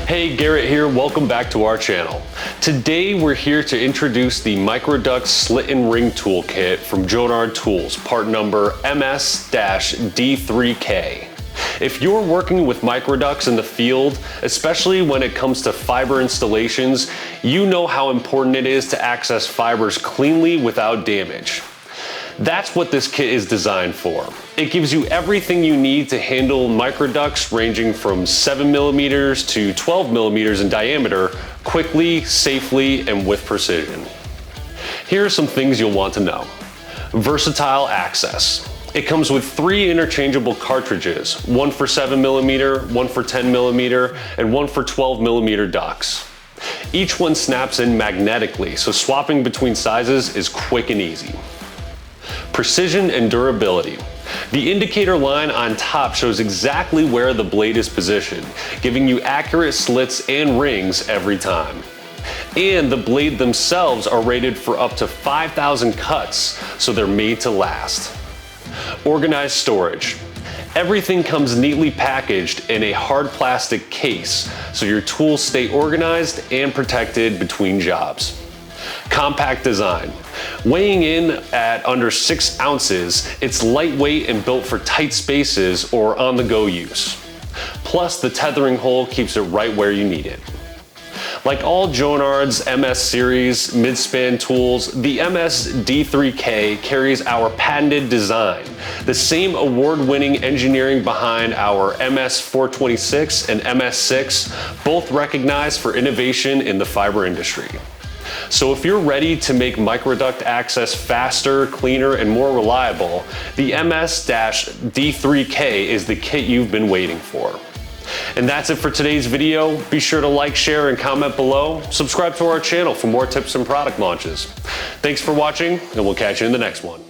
Hey, Garrett here, welcome back to our channel. Today we're here to introduce the Microduct Slit and Ring Toolkit from Jonard Tools, part number MS-D3K. If you're working with microducts in the field, especially when it comes to fiber installations, you know how important it is to access fibers cleanly without damage. That's what this kit is designed for. It gives you everything you need to handle microducts ranging from 7mm to 12mm in diameter quickly, safely, and with precision. Here are some things you'll want to know. Versatile access. It comes with 3 interchangeable cartridges, one for 7mm, one for 10mm, and one for 12mm ducts. Each one snaps in magnetically, so swapping between sizes is quick and easy. Precision and durability. The indicator line on top shows exactly where the blade is positioned, giving you accurate slits and rings every time. And the blade themselves are rated for up to 5,000 cuts, so they're made to last. Organized storage. Everything comes neatly packaged in a hard plastic case, so your tools stay organized and protected between jobs. Compact design. Weighing in at under 6 ounces, it's lightweight and built for tight spaces or on-the-go use. Plus, the tethering hole keeps it right where you need it. Like all Jonard's MS series mid-span tools, the MS-D3K carries our patented design, the same award-winning engineering behind our MS-426 and MS-6, both recognized for innovation in the fiber industry. So if you're ready to make microduct access faster, cleaner, and more reliable, the MS-D3K is the kit you've been waiting for. And that's it for today's video. Be sure to like, share, and comment below. Subscribe to our channel for more tips and product launches. Thanks for watching, and we'll catch you in the next one.